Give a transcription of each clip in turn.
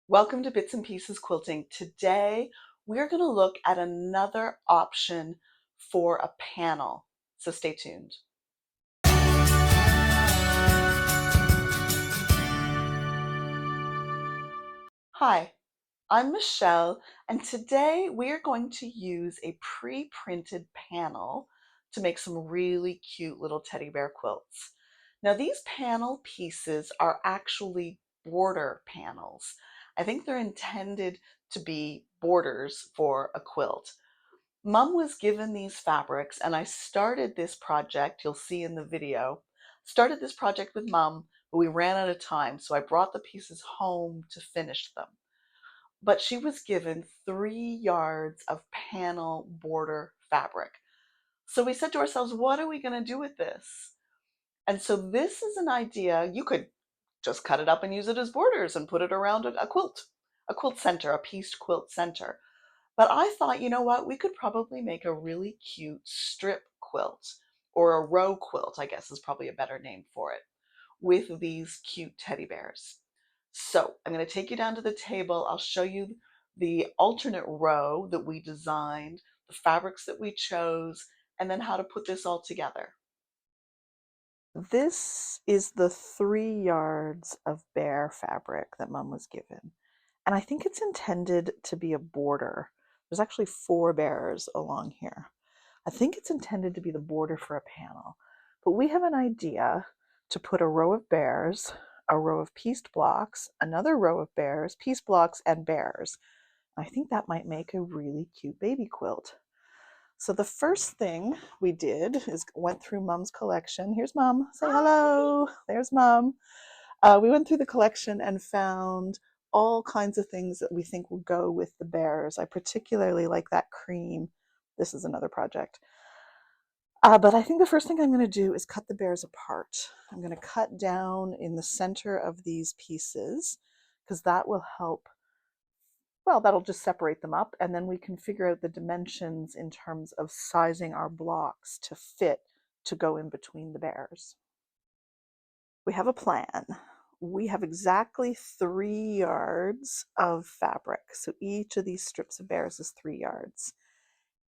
Welcome to Bits and Pieces Quilting. Today, we're going to look at another option for a panel. So stay tuned. Hi, I'm Michelle, and today we are going to use a pre-printed panel to make some really cute little teddy bear quilts. Now, these panel pieces are actually border panels. I think they're intended to be borders for a quilt. Mum was given these fabrics, and I started this project, you'll see in the video, started this project with Mum, but we ran out of time, so I brought the pieces home to finish them. But she was given 3 yards of panel border fabric. So we said to ourselves, what are we going to do with this? And so this is an idea. You could just cut it up and use it as borders and put it around a quilt center, a pieced quilt center. But I thought, you know what, we could probably make a really cute strip quilt, or a row quilt, I guess is probably a better name for it, with these cute teddy bears. So I'm going to take you down to the table. I'll show you the alternate row that we designed, the fabrics that we chose, and then how to put this all together. This is the 3 yards of bear fabric that Mum was given. And I think it's intended to be a border. There's actually 4 bears along here. I think it's intended to be the border for a panel. But we have an idea to put a row of bears, a row of pieced blocks, another row of bears, pieced blocks, and bears. I think that might make a really cute baby quilt. So the first thing we did is went through Mum's collection. Here's Mum. Say hello. There's Mum. We went through the collection and found all kinds of things that we think will go with the bears. I particularly like that cream. This is another project. But I think the first thing I'm going to do is cut the bears apart. I'm going to cut down in the center of these pieces because that will help. Well, that'll just separate them up, and then we can figure out the dimensions in terms of sizing our blocks to fit to go in between the bears. We have a plan. We have exactly 3 yards of fabric. So each of these strips of bears is 3 yards.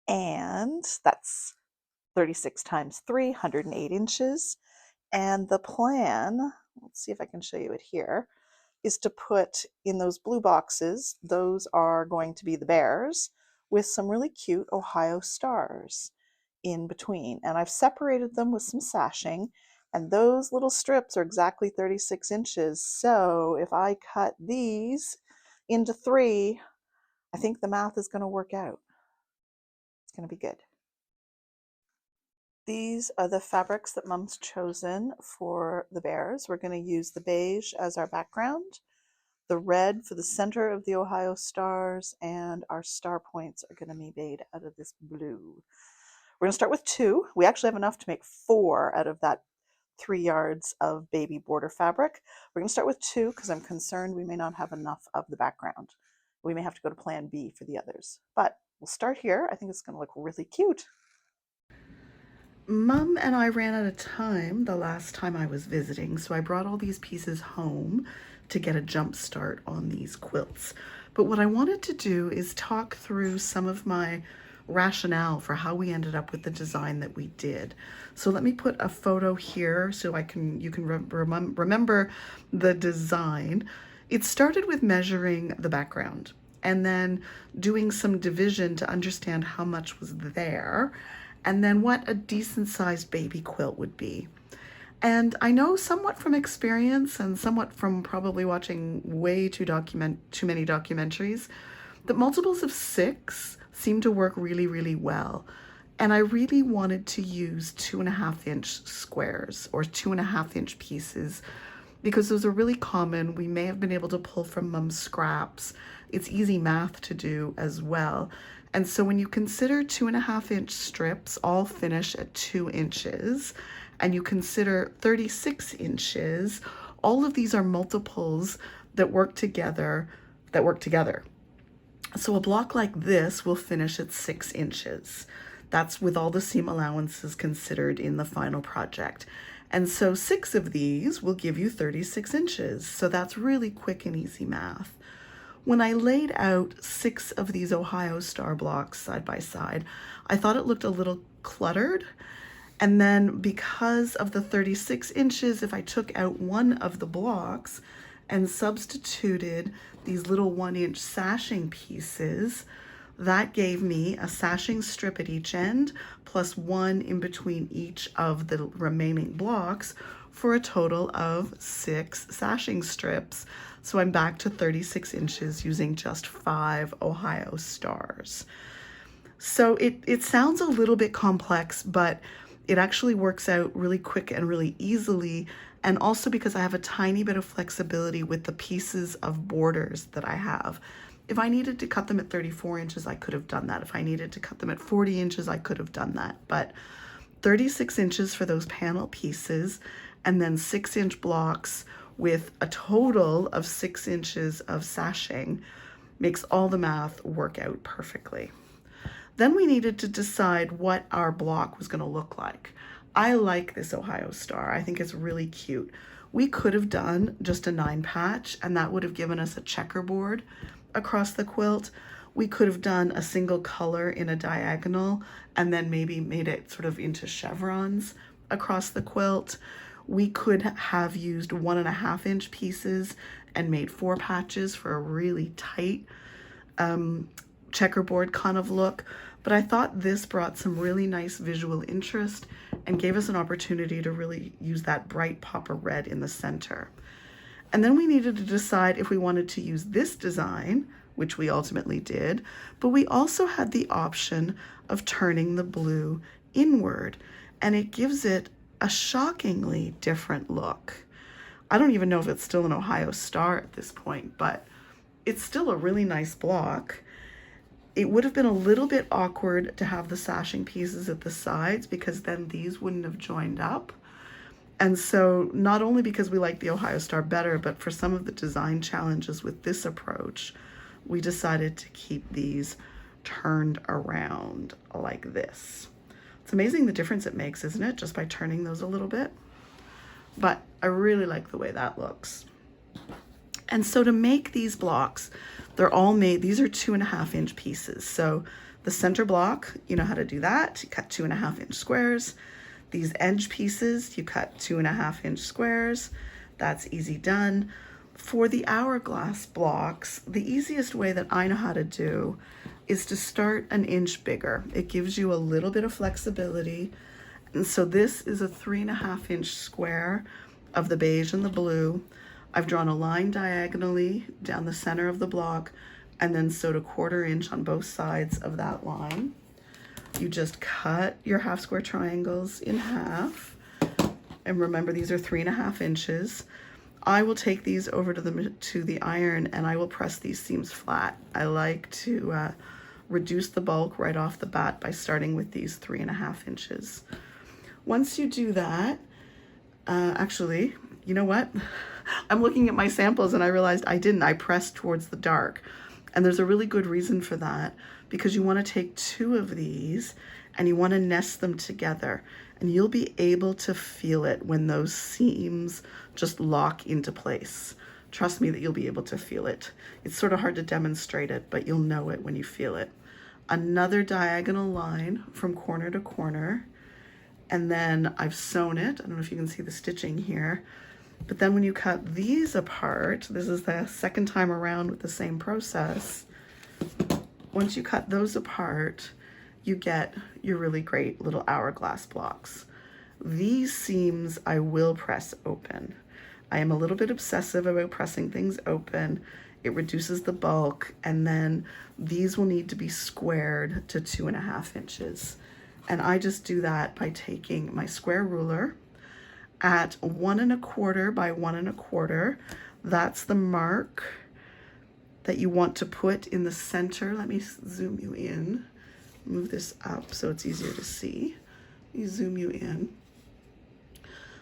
And that's 36 times 3, 108 inches. And the plan, let's see if I can show you it here, is to put in those blue boxes, those are going to be the bears, with some really cute Ohio stars in between. And I've separated them with some sashing, and those little strips are exactly 36 inches. So if I cut these into 3, I think the math is going to work out. It's going to be good. These are the fabrics that Mom's chosen for the bears. We're going to use the beige as our background, the red for the center of the Ohio stars, and our star points are going to be made out of this blue. We're going to start with 2. We actually have enough to make 4 out of that 3 yards of baby border fabric. We're going to start with 2 because I'm concerned we may not have enough of the background. We may have to go to plan B for the others. But we'll start here. I think it's going to look really cute. Mum and I ran out of time the last time I was visiting, so I brought all these pieces home to get a jump start on these quilts. But what I wanted to do is talk through some of my rationale for how we ended up with the design that we did. So let me put a photo here so you can remember the design. It started with measuring the background and then doing some division to understand how much was there, and then what a decent sized baby quilt would be. And I know somewhat from experience and somewhat from probably watching way too many documentaries that multiples of 6 seem to work really, really well. And I really wanted to use 2.5-inch squares or 2.5-inch pieces because those are really common. We may have been able to pull from Mum's scraps. It's easy math to do as well. And so when you consider 2.5-inch strips all finish at 2 inches, and you consider 36 inches, all of these are multiples that work together, So a block like this will finish at 6 inches. That's with all the seam allowances considered in the final project. And so 6 of these will give you 36 inches. So that's really quick and easy math. When I laid out 6 of these Ohio Star blocks side by side, I thought it looked a little cluttered. And then because of the 36 inches, if I took out one of the blocks and substituted these little 1-inch sashing pieces, that gave me a sashing strip at each end plus one in between each of the remaining blocks for a total of 6 sashing strips. So I'm back to 36 inches using just 5 Ohio Stars. So it sounds a little bit complex, but it actually works out really quick and really easily. And also because I have a tiny bit of flexibility with the pieces of borders that I have. If I needed to cut them at 34 inches, I could have done that. If I needed to cut them at 40 inches, I could have done that. But 36 inches for those panel pieces, and then 6-inch blocks with a total of 6 inches of sashing makes all the math work out perfectly. Then we needed to decide what our block was going to look like. I like this Ohio Star. I think it's really cute. We could have done just a 9-patch, and that would have given us a checkerboard across the quilt. We could have done a single color in a diagonal and then maybe made it sort of into chevrons across the quilt. We could have used 1.5-inch pieces and made 4 patches for a really tight checkerboard kind of look. But I thought this brought some really nice visual interest and gave us an opportunity to really use that bright pop of red in the center. And then we needed to decide if we wanted to use this design, which we ultimately did, but we also had the option of turning the blue inward, and it gives it a shockingly different look. I don't even know if it's still an Ohio Star at this point, but it's still a really nice block. It would have been a little bit awkward to have the sashing pieces at the sides because then these wouldn't have joined up. And so not only because we like the Ohio Star better, but for some of the design challenges with this approach, we decided to keep these turned around like this. It's amazing the difference it makes, isn't it? Just by turning those a little bit. But I really like the way that looks. And so to make these blocks, they're all made, these are 2.5-inch pieces. So the center block, you know how to do that. You cut 2.5-inch squares. These edge pieces, you cut 2.5-inch squares. That's easy done. For the hourglass blocks, the easiest way that I know how to do is to start an inch bigger. It gives you a little bit of flexibility. And so this is a 3.5-inch square of the beige and the blue. I've drawn a line diagonally down the center of the block and then sewed a 1/4 inch on both sides of that line. You just cut your half square triangles in half. And remember, these are 3.5 inches. I will take these over to the iron and I will press these seams flat. I like to reduce the bulk right off the bat by starting with these 3.5 inches. Once you do that, actually, you know what? I'm looking at my samples and I realized I pressed towards the dark. And there's a really good reason for that, because you want to take 2 of these and you want to nest them together, and you'll be able to feel it when those seams just lock into place. Trust me that you'll be able to feel it. It's sort of hard to demonstrate it, but you'll know it when you feel it. Another diagonal line from corner to corner, and then I've sewn it. I don't know if you can see the stitching here. But then when you cut these apart, this is the second time around with the same process. Once you cut those apart, you get your really great little hourglass blocks. These seams I will press open. I am a little bit obsessive about pressing things open. It reduces the bulk, and then these will need to be squared to 2.5 inches. And I just do that by taking my square ruler at 1.25 by 1.25. That's the mark that you want to put in the center. Let me zoom you in. Move this up so it's easier to see. Let me zoom you in.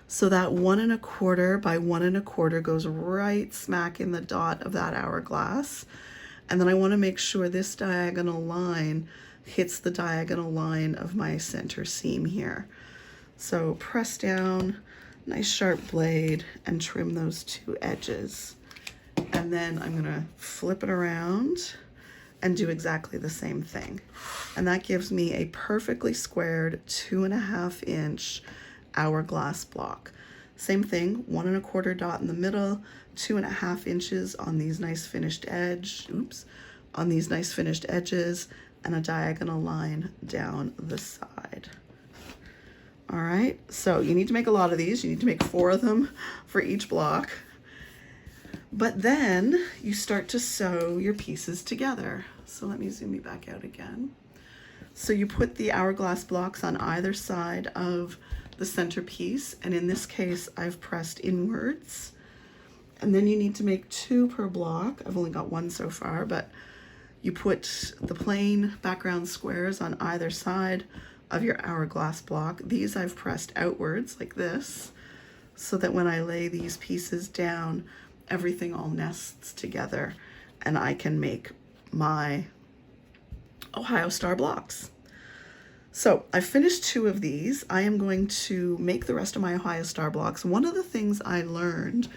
So that 1.25 by 1.25 goes right smack in the dot of that hourglass. And then I want to make sure this diagonal line hits the diagonal line of my center seam here. So press down, nice sharp blade, and trim those 2 edges. and then I'm gonna flip it around and do exactly the same thing. And that gives me a perfectly squared 2.5 inch hourglass block. Same thing, 1 1/4 dot in the middle, 2.5 inches on these nice finished on these nice finished edges, and a diagonal line down the side. All right, so you need to make a lot of these. You need to make 4 of them for each block. But then you start to sew your pieces together. So let me zoom you back out again. So you put the hourglass blocks on either side of the centerpiece, and in this case I've pressed inwards. And then you need to make 2 per block. I've only got 1 so far, but you put the plain background squares on either side of your hourglass block. These I've pressed outwards like this, so that when I lay these pieces down, everything all nests together and I can make my Ohio Star blocks. So I finished 2 of these. I am going to make the rest of my Ohio Star blocks. One of the things I learned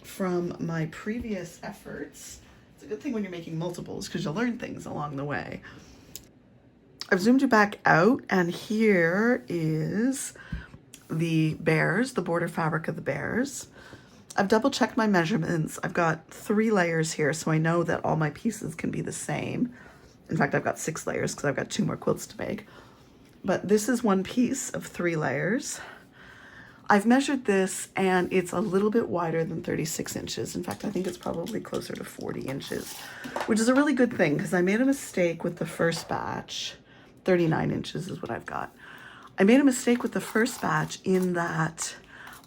from my previous efforts, it's a good thing when you're making multiples because you'll learn things along the way. I've zoomed you back out, and here is the bears, the border fabric of the bears. I've double checked my measurements. I've got 3 layers here, so I know that all my pieces can be the same. In fact, I've got 6 layers because I've got 2 more quilts to make. But this is one piece of 3 layers. I've measured this and it's a little bit wider than 36 inches. In fact, I think it's probably closer to 40 inches, which is a really good thing because I made a mistake with the first batch. 39 inches is what I've got. I made a mistake with the first batch in that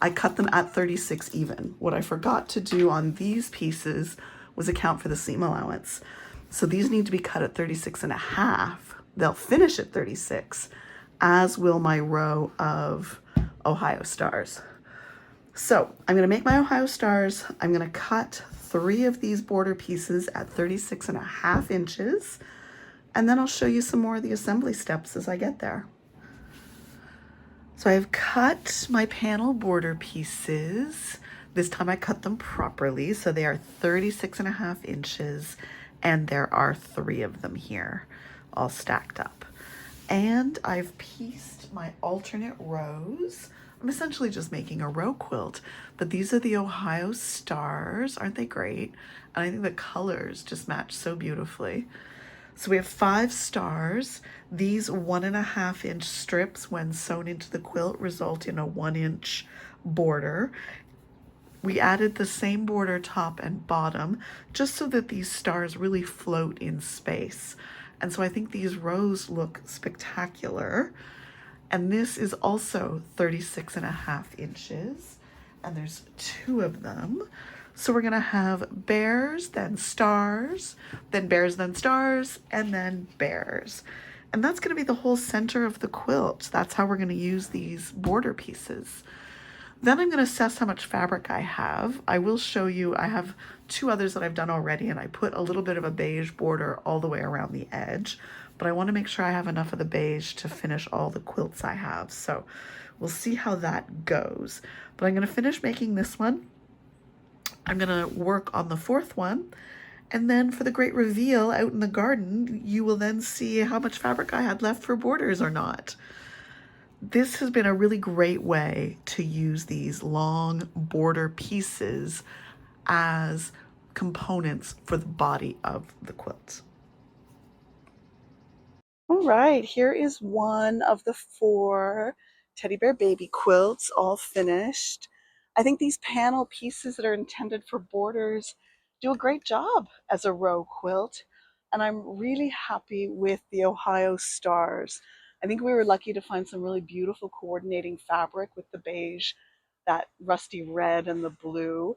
I cut them at 36 even. What I forgot to do on these pieces was account for the seam allowance. So these need to be cut at 36.5. They'll finish at 36, as will my row of Ohio Stars. So I'm gonna make my Ohio Stars. I'm gonna cut 3 of these border pieces at 36.5 inches, and then I'll show you some more of the assembly steps as I get there. So I've cut my panel border pieces. This time I cut them properly. So they are 36.5 inches, and there are 3 of them here, all stacked up. And I've pieced my alternate rows. I'm essentially just making a row quilt, but these are the Ohio Stars. Aren't they great? And I think the colors just match so beautifully. So we have 5 stars. These 1.5 inch strips, when sewn into the quilt, result in a 1 inch border. We added the same border top and bottom just so that these stars really float in space. And so I think these rows look spectacular. And this is also 36.5 inches. And there's 2 of them. So we're gonna have bears, then stars, then bears, then stars, and then bears. And that's gonna be the whole center of the quilt. That's how we're gonna use these border pieces. Then I'm gonna assess how much fabric I have. I will show you, I have 2 others that I've done already, and I put a little bit of a beige border all the way around the edge, but I wanna make sure I have enough of the beige to finish all the quilts I have. So we'll see how that goes. But I'm gonna finish making this one. I'm gonna work on the 4th one, and then for the great reveal out in the garden, you will then see how much fabric I had left for borders or not. This has been a really great way to use these long border pieces as components for the body of the quilt. All right, here is one of the 4 teddy bear baby quilts all finished. I think these panel pieces that are intended for borders do a great job as a row quilt, and I'm really happy with the Ohio Stars. I think we were lucky to find some really beautiful coordinating fabric with the beige, that rusty red, and the blue.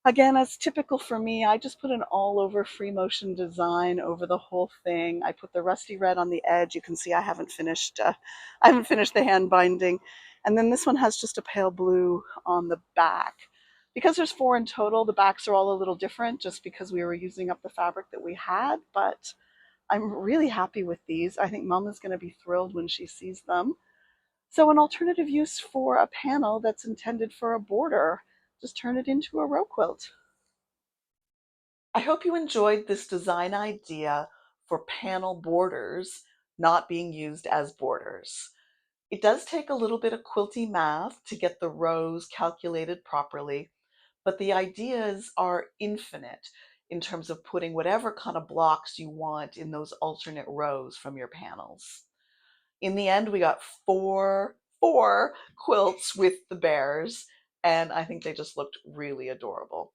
Again, as typical for me, I just put an all-over free motion design over the whole thing. I put the rusty red on the edge. You can see I haven't finished the hand binding. And then this one has just a pale blue on the back. Because there's 4 in total, the backs are all a little different just because we were using up the fabric that we had, but I'm really happy with these. I think Mom is going to be thrilled when she sees them. So an alternative use for a panel that's intended for a border, just turn it into a row quilt. I hope you enjoyed this design idea for panel borders not being used as borders. It does take a little bit of quilty math to get the rows calculated properly, but the ideas are infinite in terms of putting whatever kind of blocks you want in those alternate rows from your panels. In the end, we got four quilts with the bears, and I think they just looked really adorable.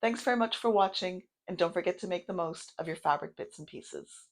Thanks very much for watching, and don't forget to make the most of your fabric bits and pieces.